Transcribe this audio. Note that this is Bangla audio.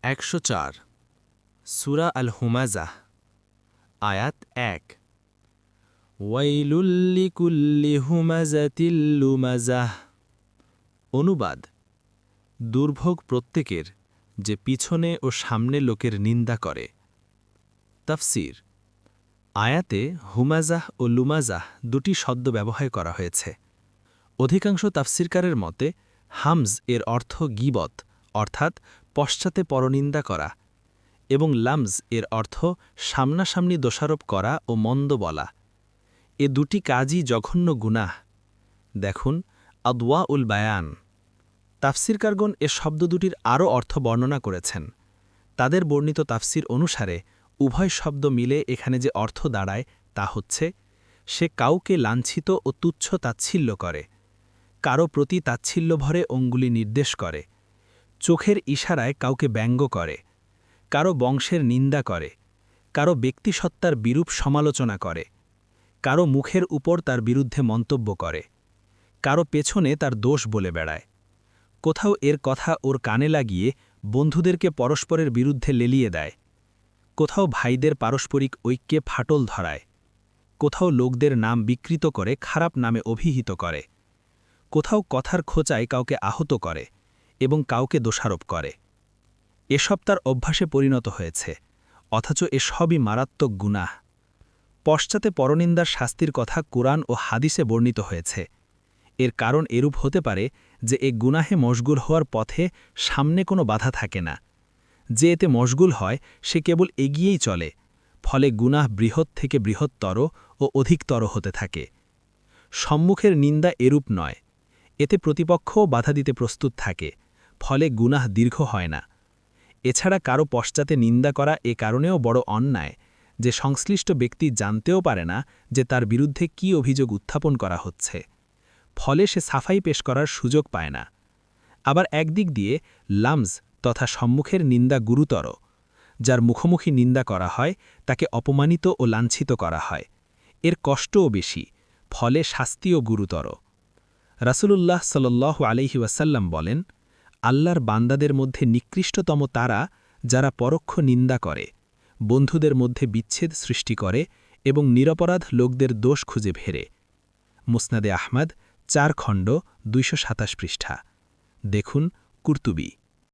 104 সূরা আল হুমাজাহ আয়াত 1 ওয়াইলুল লিকুল্লি হুমাজাতিল লুমাজাহ অনুবাদ দুর্ভোগ প্রত্যেকের যে পিছনে ও সামনে লোকের নিন্দা করে তাফসীর আয়াতে হুমাজাহ ও লুমাজাহ দুটি শব্দ ব্যবহার করা হয়েছে অধিকাংশ তাফসীরকারের মতে হামজ এর অর্থ গীবত অর্থাৎ পশ্চাতে পরনিন্দা করা এবং লামজ এর অর্থ সামনাসামনি দোষারোপ করা ও মন্দ বলা এ দুটি কাজই জঘন্য গুনাহ দেখুন আদওয়া উল বায়ান তাফসীরকারগণ এ শব্দ দুটির আরও অর্থ বর্ণনা করেছেন তাদের বর্ণিত তাফসীর অনুসারে উভয় শব্দ মিলে এখানে যে অর্থ দাঁড়ায় তা হচ্ছে সে কাউকে লাঞ্ছিত ও তুচ্ছ তাচ্ছিল্য করে কারো প্রতি তাচ্ছিল্যভরে অঙ্গুলি নির্দেশ করে চোখের ইশারায় কাউকে ব্যঙ্গ করে কারো বংশের নিন্দা করে কারো ব্যক্তিসত্তার বিরূপ সমালোচনা করে কারো মুখের উপর তার বিরুদ্ধে মন্তব্য করে কারো পেছনে তার দোষ বলে বেড়ায় কোথাও এর কথা ওর কানে লাগিয়ে বন্ধুদেরকে পরস্পরের বিরুদ্ধে লেলিয়ে দেয় কোথাও ভাইদের পারস্পরিক ঐক্যে ফাটল ধরায় কোথাও লোকদের নাম বিকৃত করে খারাপ নামে অভিহিত করে কোথাও কথার খোঁচায় কাউকে আহত করে এবং কাউকে দোষারোপ করে এসব তার অভ্যাসে পরিণত হয়েছে অথচ এসবই মারাত্মক গুনাহ পশ্চাতে পরনিন্দার শাস্তির কথা কুরআন ও হাদিসে বর্ণিত হয়েছে এর কারণ এরূপ হতে পারে যে এ গুনাহে মশগুল হওয়ার পথে সামনে কোনো বাধা থাকে না যে এতে মশগুল হয় সে কেবল এগিয়েই চলে ফলে গুনাহ বৃহৎ থেকে বৃহত্তর ও অধিকতর হতে থাকে সম্মুখের নিন্দা এরূপ নয় এতে প্রতিপক্ষও বাধা দিতে প্রস্তুত থাকে ফলে গুনাহ দীর্ঘ হয় না এছাড়া কারো পশ্চাতে নিন্দা করা এ কারণেও বড় অন্যায় যে সংশ্লিষ্ট ব্যক্তি জানতেও পারে না যে তার বিরুদ্ধে কী অভিযোগ উত্থাপন করা হচ্ছে ফলে সে সাফাই পেশ করার সুযোগ পায় না আবার একদিক দিয়ে লামজ তথা সম্মুখের নিন্দা গুরুতর যার মুখোমুখি নিন্দা করা হয় তাকে অপমানিত ও লাঞ্ছিত করা হয় এর কষ্টও বেশি ফলে শাস্তিও গুরুতর রাসূলুল্লাহ সাল্লাল্লাহু আলাইহি ওয়াসাল্লাম বলেন আল্লাহর বান্দাদের মধ্যে নিকৃষ্টতম তারা যারা পরোক্ষ নিন্দা করে বন্ধুদের মধ্যে বিচ্ছেদ সৃষ্টি করে এবং নিরপরাধ লোকদের দোষ খুঁজে ফেরে মুসনাদে আহমদ 4 খণ্ড 227 পৃষ্ঠা দেখুন কুরতুবী